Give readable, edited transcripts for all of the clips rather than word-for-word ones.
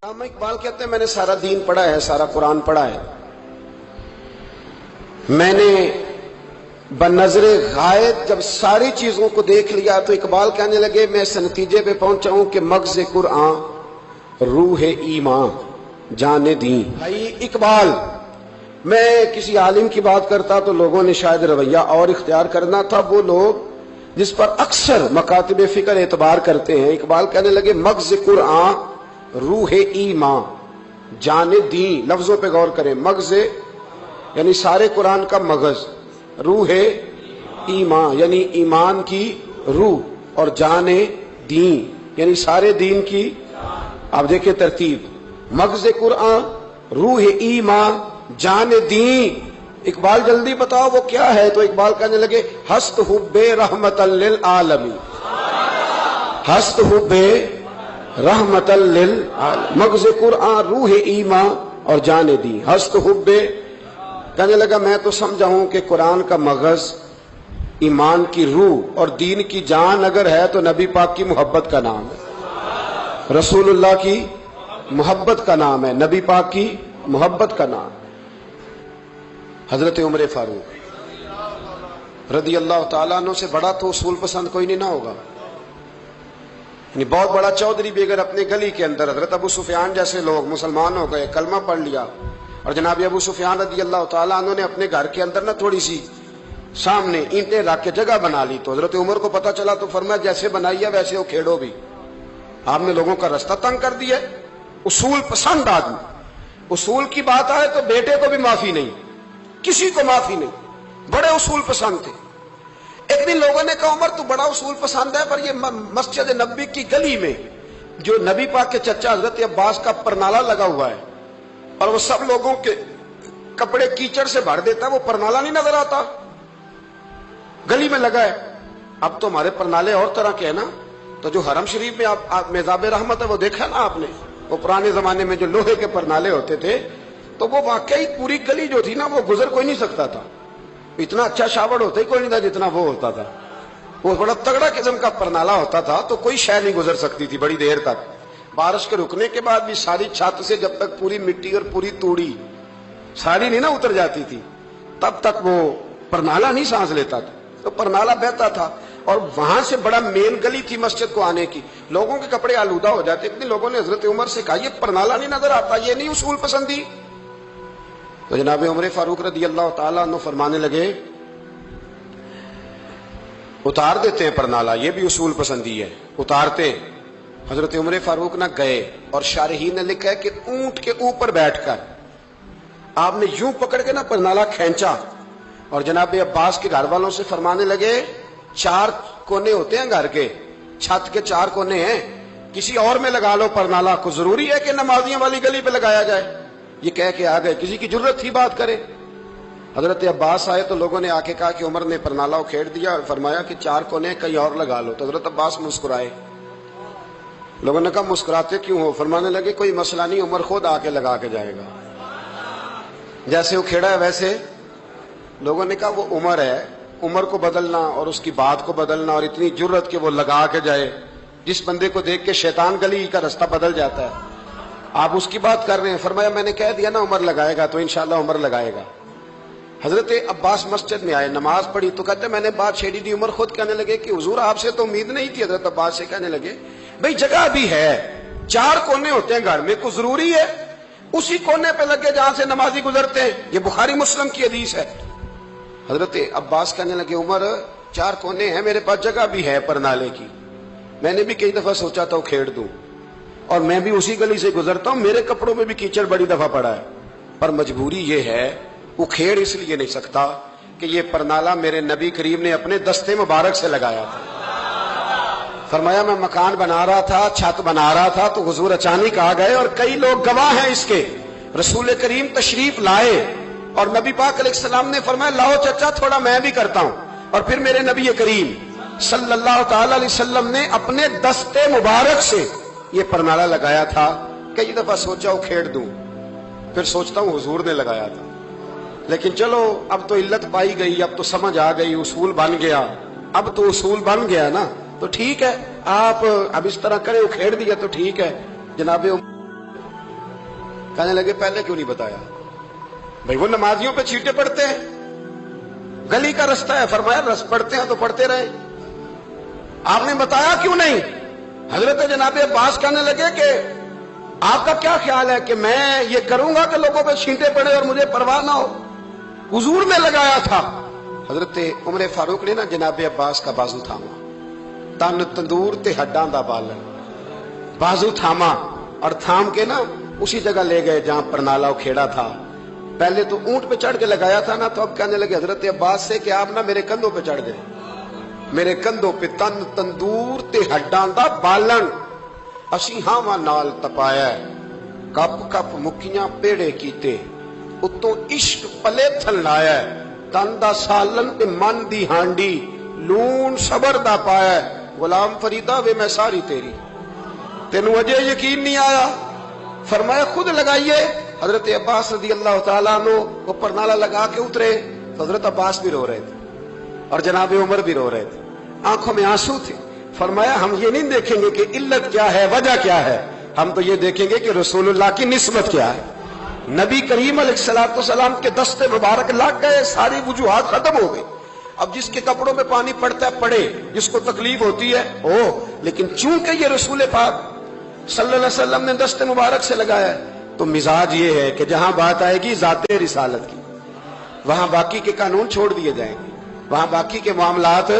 علامہ اقبال کہتے ہیں میں نے سارا دین پڑھا ہے، سارا قرآن پڑھا ہے، میں نے بنظر غائب جب ساری چیزوں کو دیکھ لیا تو اقبال کہنے لگے میں اس نتیجے پہ پہنچا ہوں کہ مغز قرآن روح ایمان جان دین۔ بھائی اقبال، میں کسی عالم کی بات کرتا تو لوگوں نے شاید رویہ اور اختیار کرنا تھا، وہ لوگ جس پر اکثر مکاتب فکر اعتبار کرتے ہیں۔ اقبال کہنے لگے مغز قرآن روح ایمان جان دین۔ لفظوں پہ غور کریں، مغز یعنی سارے قرآن کا مغز، روح ایمان یعنی ایمان کی روح، اور جان دین یعنی سارے دین کی۔ آپ دیکھیں ترتیب، مغز قرآن روح ایمان جان دین۔ اقبال جلدی بتاؤ وہ کیا ہے؟ تو اقبال کہنے لگے ہست حب رحمت للعالمین، ہست حب رحمت للعالمین، مغز قرآن روح ایمان اور جان دین۔ ہست حب، کہنے لگا میں تو سمجھا ہوں کہ قرآن کا مغز ایمان کی روح اور دین کی جان اگر ہے تو نبی پاک کی محبت کا نام ہے، رسول اللہ کی محبت کا نام ہے، نبی پاک کی محبت کا نام۔ حضرت عمر فاروق رضی اللہ تعالیٰ عنہ سے بڑا تو اصول پسند کوئی نہیں نہ ہوگا، یعنی بہت بڑا چودھری بھی اگر اپنے گلی کے اندر، حضرت ابو سفیان جیسے لوگ مسلمان ہو گئے، کلمہ پڑھ لیا، اور جناب ابو سفیان رضی اللہ تعالیٰ عنہ نے اپنے گھر کے اندر نہ تھوڑی سی سامنے اینٹیں رکھ کے جگہ بنا لی، تو حضرت عمر کو پتہ چلا تو فرمایا جیسے بنائی ہے ویسے وہ کھیڑو بھی، آپ نے لوگوں کا رستہ تنگ کر دیا۔ اصول پسند آدمی، اصول کی بات آئے تو بیٹے کو بھی معافی نہیں، کسی کو معافی نہیں، بڑے اصول پسند تھے۔ ایک دن لوگوں نے کہا عمر تو بڑا اصول پسند ہے، پر یہ مسجد نبی کی گلی میں جو نبی پاک کے چچا حضرت عباس کا پرنالہ لگا ہوا ہے اور وہ سب لوگوں کے کپڑے کیچڑ سے بھر دیتا ہے، وہ پرنالہ نہیں نظر آتا؟ گلی میں لگا ہے۔ اب تو ہمارے پرنالے اور طرح کے ہیں نا، تو جو حرم شریف میں آپ میزاب رحمت ہے وہ دیکھا نا آپ نے، وہ پرانے زمانے میں جو لوہے کے پرنالے ہوتے تھے، تو وہ واقعی پوری گلی جو تھی نا وہ گزر کوئی نہیں سکتا تھا، اتنا اچھا شاوڑ ہوتا ہی کوئی نہیں تھا جتنا وہ ہوتا تھا، وہ بڑا تگڑا قسم کا پرنالہ ہوتا تھا، تو کوئی شے نہیں گزر سکتی تھی بڑی دیر تک۔ بارش کے رکنے کے بعد بھی ساری چھت سے جب تک پوری مٹی اور پوری توڑی ساری نہیں نہ اتر جاتی تھی تب تک وہ پرنالہ نہیں سانس لیتا تھا، تو پرنالہ بہتا تھا، اور وہاں سے بڑا مین گلی تھی مسجد کو آنے کی، لوگوں کے کپڑے آلودہ ہو جاتے۔ اتنے لوگوں نے حضرت عمر سے کہا یہ پرنالہ نہیں نظر آتا، یہ نہیں اصول پسندی؟ تو جناب عمر فاروق رضی اللہ تعالیٰ عنہ فرمانے لگے اتار دیتے ہیں پرنالہ، یہ بھی اصول پسندی ہے، اتارتے۔ حضرت عمر فاروق نہ گئے، اور شارحین نے لکھا ہے کہ اونٹ کے اوپر بیٹھ کر آپ نے یوں پکڑ کے نا پرنالہ کھینچا، اور جناب عباس کے گھر والوں سے فرمانے لگے 4 کونے ہوتے ہیں گھر کے، چھت کے 4 کونے ہیں، کسی اور میں لگا لو پرنالہ، کو ضروری ہے کہ نمازیوں والی گلی پہ لگایا جائے؟ یہ کہہ کے آ گئے، کسی کی ضرورت تھی بات کرے؟ حضرت عباس آئے تو لوگوں نے آ کے کہا کہ عمر نے پرنالہ کھیڑ دیا اور فرمایا کہ 4 کونے کہیں اور لگا لو۔ تو حضرت عباس مسکرائے، لوگوں نے کہا مسکراتے کیوں ہو؟ فرمانے لگے کوئی مسئلہ نہیں، عمر خود آ کے لگا کے جائے گا، جیسے وہ کھیڑا ہے ویسے۔ لوگوں نے کہا وہ عمر ہے، عمر کو بدلنا اور اس کی بات کو بدلنا اور اتنی جرت کہ وہ لگا کے جائے، جس بندے کو دیکھ کے شیطان گلی کا رستہ بدل جاتا ہے، آپ اس کی بات کر رہے ہیں۔ فرمایا میں نے کہہ دیا نا عمر لگائے گا، تو انشاءاللہ عمر لگائے گا۔ حضرت عباس مسجد میں آئے، نماز پڑھی تو کہتے میں نے بات چھیڑی دی۔ عمر خود کہنے لگے کہ حضور آپ سے تو امید نہیں تھی۔ حضرت عباس سے کہنے لگے بھئی جگہ بھی ہے، 4 کونے ہوتے ہیں گھر میں، کو ضروری ہے اسی کونے پہ لگے جہاں سے نمازی گزرتے ہیں؟ یہ بخاری مسلم کی حدیث ہے۔ حضرت عباس کہنے لگے عمر 4 کونے ہیں، میرے پاس جگہ بھی ہے پرنالے کی، میں نے بھی کئی دفعہ سوچا تھا وہ کھیڑ دوں، اور میں بھی اسی گلی سے گزرتا ہوں، میرے کپڑوں میں بھی کیچڑ بڑی دفعہ پڑا ہے، پر مجبوری یہ ہے وہ کھیڑ اس لیے نہیں سکتا کہ یہ پرنالہ میرے نبی کریم نے اپنے دستے مبارک سے لگایا تھا۔ فرمایا میں مکان بنا رہا تھا، چھت بنا رہا تھا، تو حضور اچانک آ گئے، اور کئی لوگ گواہ ہیں اس کے، رسول کریم تشریف لائے اور نبی پاک علیہ السلام نے فرمایا لاؤ چچا تھوڑا میں بھی کرتا ہوں، اور پھر میرے نبی کریم صلی اللہ تعالی علیہ وسلم نے اپنے دستے مبارک سے یہ پرنالہ لگایا تھا۔ کئی دفعہ سوچا وہ کھیڑ دوں، پھر سوچتا ہوں حضور نے لگایا تھا، لیکن چلو اب تو علت پائی گئی، اب تو سمجھ آ گئی، اصول بن گیا، اب تو اصول بن گیا نا، تو ٹھیک ہے آپ اب اس طرح کریں، وہ کھیڑ دیا تو ٹھیک ہے۔ جناب کہنے لگے پہلے کیوں نہیں بتایا؟ بھائی وہ نمازیوں پہ چیٹے پڑتے ہیں، گلی کا رستہ ہے، فرمایا رس پڑتے ہیں تو پڑھتے رہے، آپ نے بتایا کیوں نہیں؟ حضرت جناب عباس کہنے لگے کہ آپ کا کیا خیال ہے کہ میں یہ کروں گا کہ لوگوں پہ چھینٹے پڑے اور مجھے پرواہ نہ ہو؟ حضور نے لگایا تھا۔ حضرت عمر فاروق نے نا جناب عباس کا بازو تھاما، تن تندور تے ہڈاں دا بالن، بازو تھاما اور تھام کے نا اسی جگہ لے گئے جہاں پرنالا کھیڑا تھا۔ پہلے تو اونٹ پہ چڑھ کے لگایا تھا نا، تو اب کہنے لگے حضرت عباس سے کہ آپ نا میرے کندھوں پہ چڑھ گئے، میرے کندھوں پہ تن تندور تے ہڈاں دا بالن، اسی ہاواں نال تپایا، کپ کپ مکیاں پیڑے کیتے، اتوں عشق پلے تھل لایا، تن دا سالن تے من دی ہانڈی، لون صبر دا پایا، غلام فریدہ وے میں ساری تیری، تینوں اجے یقین نہیں آیا؟ فرمایا خود لگائیے۔ حضرت عباس رضی اللہ تعالیٰ عنہ وہ پرنالا لگا کے اترے تو حضرت عباس بھی رو رہے تھے اور جناب عمر بھی رو رہے تھے، آنکھوں میں آنسو تھے۔ فرمایا ہم یہ نہیں دیکھیں گے کہ علت کیا ہے، وجہ کیا ہے، ہم تو یہ دیکھیں گے کہ رسول اللہ کی نسبت کیا ہے۔ نبی کریم علیہ الصلوۃ والسلام کے دستے مبارک لگ گئے، ساری وجوہات ختم ہو گئی۔ اب جس کے کپڑوں میں پانی پڑتا ہے پڑے، جس کو تکلیف ہوتی ہے لیکن چونکہ یہ رسول پاک صلی اللہ علیہ وسلم نے دست مبارک سے لگایا ہے، تو مزاج یہ ہے کہ جہاں بات آئے گی ذات رسالت کی، وہاں باقی کے قانون چھوڑ دیے جائیں گے، وہاں باقی کے معاملات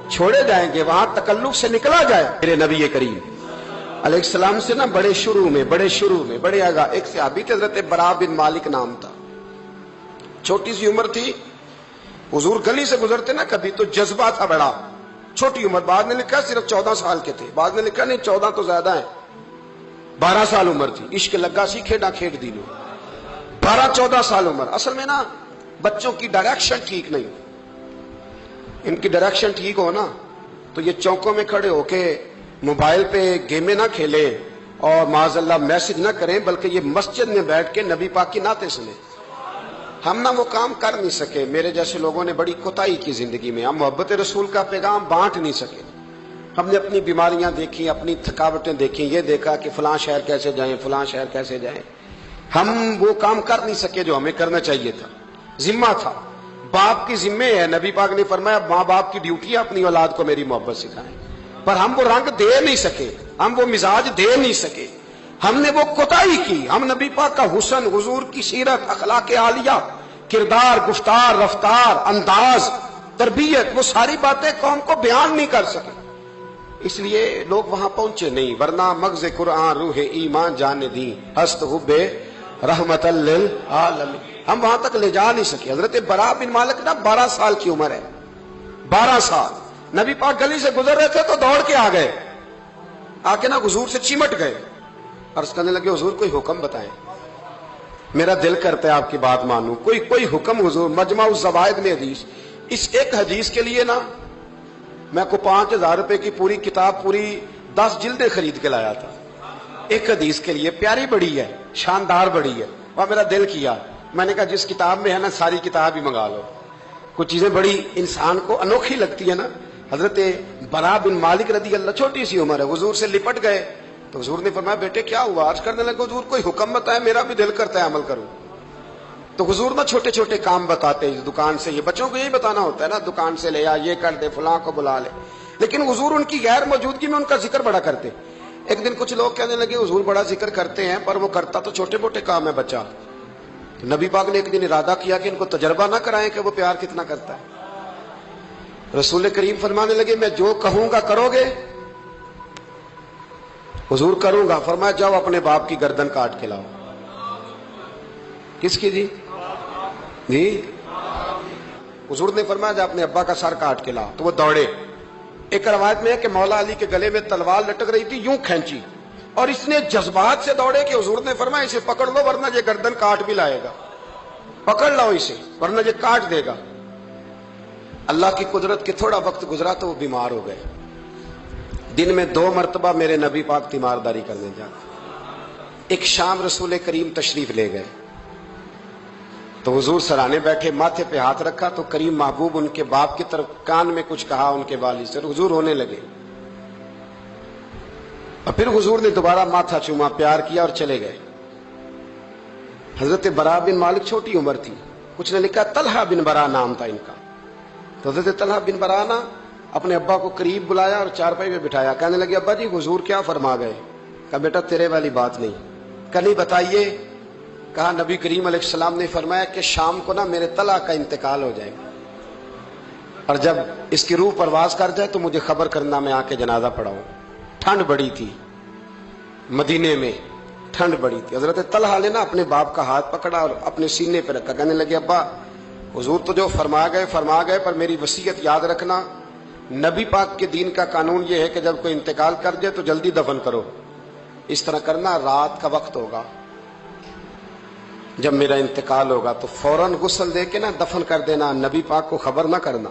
چھوڑے جائیں گے، وہاں تکلف سے نکلا جائے۔ میرے نبی کریم علیہ السلام سے نا بڑے شروع میں بڑے آگاہ ایک صحابی تھے، حضرت برا بن مالک نام تھا، چھوٹی سی عمر تھی، حضور گلی سے گزرتے نا کبھی تو جذبہ تھا بڑا، چھوٹی عمر، بعد نے لکھا صرف 14 سال کے تھے، بعد نے لکھا نہیں 14 تو زیادہ ہیں، 12 سال عمر تھی، عشق لگا سی کھیڑا کھیڑ دی لو، 12-14 سال عمر۔ اصل میں نا بچوں کی ڈائریکشن ٹھیک نہیں، ان کی ڈائریکشن ٹھیک ہو نا تو یہ چوکوں میں کھڑے ہو کے موبائل پہ گیمیں نہ کھیلیں اور معاذ اللہ میسج نہ کریں، بلکہ یہ مسجد میں بیٹھ کے نبی پاک کی نعتیں سنیں۔ ہم نہ وہ کام کر نہیں سکے، میرے جیسے لوگوں نے بڑی کوتاہی کی زندگی میں، ہم محبت رسول کا پیغام بانٹ نہیں سکے۔ ہم نے اپنی بیماریاں دیکھی، اپنی تھکاوٹیں دیکھی، یہ دیکھا کہ فلاں شہر کیسے جائیں، فلاں شہر کیسے جائیں، ہم وہ کام کر نہیں سکے جو ہمیں کرنا چاہیے تھا، ذمہ تھا، باپ کی ذمہ ہے۔ نبی پاک نے فرمایا ماں باپ کی ڈیوٹی ہے اپنی اولاد کو میری محبت سکھائیں، پر ہم وہ رنگ دے نہیں سکے، ہم وہ مزاج دے نہیں سکے، ہم نے وہ کوتاہی کی۔ ہم نبی پاک کا حسن، حضور کی سیرت، اخلاق عالیہ، کردار، گفتار، رفتار، انداز، تربیت، وہ ساری باتیں قوم کو بیان نہیں کر سکے، اس لیے لوگ وہاں پہنچے نہیں، ورنہ مغز قرآن روح ایمان جان دی ہست حب رحمت للعالمین، ہم وہاں تک لے جا نہیں سکے۔ حضرت برا بن مالک نا 12 سال کی عمر ہے، 12 سال، نبی پاک گلی سے گزر رہے تھے تو دوڑ کے آ گئے، آ کے نا حضور سے چمٹ گئے، عرض کرنے لگے حضور کوئی حکم بتائیں، میرا دل کرتا ہے آپ کی بات مانوں، کوئی حکم حضور۔ مجمع الزوائد میں حدیث، اس ایک حدیث کے لیے نا میں کو 5000 روپے کی پوری کتاب، پوری 10 جلدیں خرید کے لایا تھا، ایک حدیث کے لیے، پیاری بڑی ہے، شاندار بڑی ہے، اور میرا دل کیا، میں نے کہا جس کتاب میں ہے نا ساری کتاب ہی منگا لو، کچھ چیزیں بڑی انسان کو انوکھی لگتی ہے نا۔ حضرت برا بن مالک رضی اللہ، چھوٹی سی عمر ہے، حضور سے لپٹ گئے تو حضور نے فرمایا بیٹے کیا ہوا؟ عرض کرنے لگے حضور کوئی حکم بتائے، میرا بھی دل کرتا ہے عمل کروں۔ تو حضور نا چھوٹے چھوٹے کام بتاتے ہیں، دکان سے، یہ بچوں کو یہی بتانا ہوتا ہے نا، دکان سے لے آ، یہ کر دے، فلاں کو بلا لے، لیکن حضور ان کی غیر موجودگی میں ان کا ذکر بڑا کرتے۔ ایک دن کچھ لوگ کہنے لگے حضور بڑا ذکر کرتے ہیں پر وہ کرتا تو چھوٹے موٹے کام ہے بچہ۔ نبی پاک نے ایک دن ارادہ کیا کہ ان کو تجربہ نہ کرائیں کہ وہ پیار کتنا کرتا ہے۔ رسول کریم فرمانے لگے میں جو کہوں گا کرو گے؟ حضور کروں گا۔ فرمایا جاؤ اپنے باپ کی گردن کاٹ کے لاؤ۔ کس کی جی؟ حضور نے فرمایا جا اپنے ابا کا سر کاٹ کے لاؤ، تو وہ دوڑے۔ ایک روایت میں ہے کہ مولا علی کے گلے میں تلوار لٹک رہی تھی، یوں کھینچی، اور اس نے جذبات سے دوڑے کہ حضور نے فرمایا اسے پکڑ لو ورنہ یہ گردن کاٹ بھی لائے گا، پکڑ لو اسے ورنہ یہ کاٹ دے گا۔ اللہ کی قدرت کے تھوڑا وقت گزرا تو وہ بیمار ہو گئے۔ دن میں 2 مرتبہ میرے نبی پاک تیمارداری کرنے جاتے۔ ایک شام رسول کریم تشریف لے گئے تو حضور سرانے بیٹھے، ماتھے پہ ہاتھ رکھا تو کریم محبوب ان کے باپ کی طرف کان میں کچھ کہا ان کے والد سے، حضور ہونے لگے، اور پھر حضور نے دوبارہ ماتھا چوما، پیار کیا اور چلے گئے۔ حضرت برا بن مالک چھوٹی عمر تھی، کچھ نے لکھا طلحہ بن برا نام تھا ان کا. تو حضرت طلحہ بن برا نا اپنے ابا کو قریب بلایا اور چارپائی پہ بٹھایا. کہنے لگے ابا جی حضور کیا فرما گئے؟ کہا بیٹا تیرے والی بات نہیں. کہا نہیں بتائیے. کہا نبی کریم علیہ السلام نے فرمایا کہ شام کو نا میرے طلحہ کا انتقال ہو جائے گا، اور جب اس کی روح پرواز کر جائے تو مجھے خبر کرنا، میں آ کے جنازہ پڑھاؤں. ٹھنڈ بڑی تھی مدینے میں، ٹھنڈ بڑی تھی. حضرت طلحہ نے نا اپنے باپ کا ہاتھ پکڑا اور اپنے سینے پہ رکھا. کہنے لگے ابا حضور تو جو فرما گئے پر میری وصیت یاد رکھنا. نبی پاک کے دین کا قانون یہ ہے کہ جب کوئی انتقال کر جائے تو جلدی دفن کرو. اس طرح کرنا، رات کا وقت ہوگا جب میرا انتقال ہوگا تو فوراً غسل دے کے نا دفن کر دینا، نبی پاک کو خبر نہ کرنا،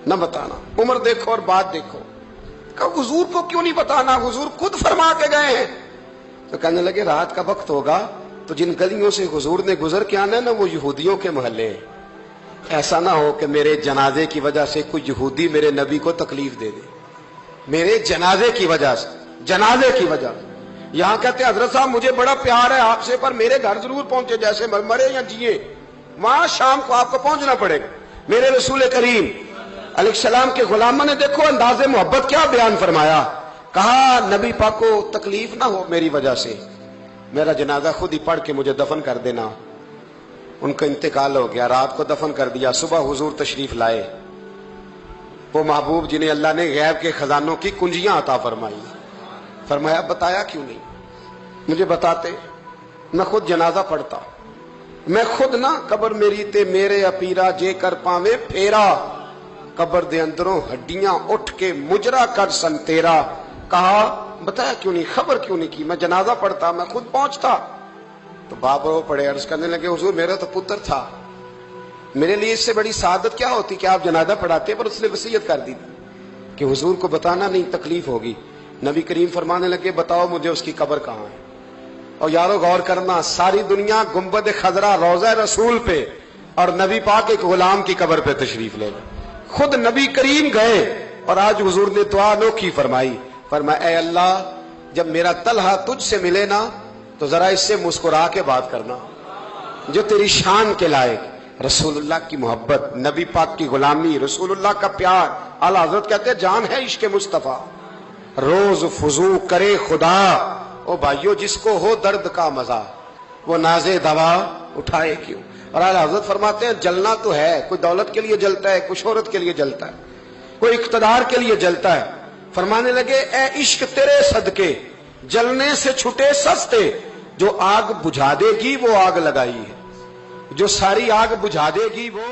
نہ بتانا. عمر دیکھو اور بات دیکھو. کہا حضور کو کیوں نہیں بتانا، حضور خود فرما کے گئے ہیں. تو کہنے لگے رات کا وقت ہوگا تو جن گلیوں سے حضور نے گزر کے آنا ہے نا وہ یہودیوں کے محلے ہیں. ایسا نہ ہو کہ میرے جنازے کی وجہ سے کوئی یہودی میرے نبی کو تکلیف دے دے. میرے جنازے کی وجہ سے، جنازے کی وجہ. یہاں کہتے ہیں حضرت صاحب مجھے بڑا پیار ہے آپ سے پر میرے گھر ضرور پہنچے، جیسے مرے یا جیے وہاں شام کو آپ کو پہنچنا پڑے گا. میرے رسول کریم علیہ السلام کے غلاموں نے دیکھو انداز محبت کیا بیان فرمایا. کہا نبی پاک کو تکلیف نہ ہو میری وجہ سے، میرا جنازہ خود ہی پڑھ کے مجھے دفن کر دینا. ان کا انتقال ہو گیا، رات کو دفن کر دیا. صبح حضور تشریف لائے، وہ محبوب جنہیں اللہ نے غیب کے خزانوں کی کنجیاں عطا فرمائی. فرمایا بتایا کیوں نہیں؟ مجھے بتاتے میں خود جنازہ پڑھتا. میں خود نہ قبر میری تے میرے اپیرا جے کر پاوے پھیرا، قبر دے اندروں ہڈیاں اٹھ کے مجرا کر سن تیرا. کہا بتایا کیوں نہیں، خبر کیوں نہیں کی؟ میں جنازہ پڑھتا، میں خود پہنچتا. تو باپ رو پڑے، عرض کرنے لگے حضور میرا تو پتر تھا، میرے لیے اس سے بڑی سعادت کیا ہوتی کہ آپ جنازہ پڑھاتے. پر اس نے وصیت کر دی کہ حضور کو بتانا نہیں، تکلیف ہوگی. نبی کریم فرمانے لگے بتاؤ مجھے اس کی قبر کہاں ہے. اور یارو غور کرنا، ساری دنیا گنبد خضرا روضہ رسول پہ اور نبی پاک ایک غلام کی قبر پہ تشریف لے گئے. خود نبی کریم گئے اور آج حضور نے دعا انوکھی فرمائی. فرمایا اے اللہ جب میرا طلحہ تجھ سے ملے نا تو ذرا اس سے مسکرا کے بات کرنا جو تیری شان کے لائق. رسول اللہ کی محبت، نبی پاک کی غلامی، رسول اللہ کا پیار. اعلیٰ حضرت کہتے ہیں جان ہے عشق مصطفیٰ، روز فضو کرے خدا. او بھائیو جس کو ہو درد کا مزہ وہ نازے دوا اٹھائے کیوں. اور اعلیٰ حضرت فرماتے ہیں جلنا تو ہے، کوئی دولت کے لیے جلتا ہے، کوئی شہرت کے لیے جلتا ہے، کوئی اقتدار کے لیے جلتا ہے. فرمانے لگے اے عشق تیرے صدقے جلنے سے چھٹے سستے. جو آگ بجھا دے گی وہ آگ لگائی ہے، جو ساری آگ بجھا دے گی وہ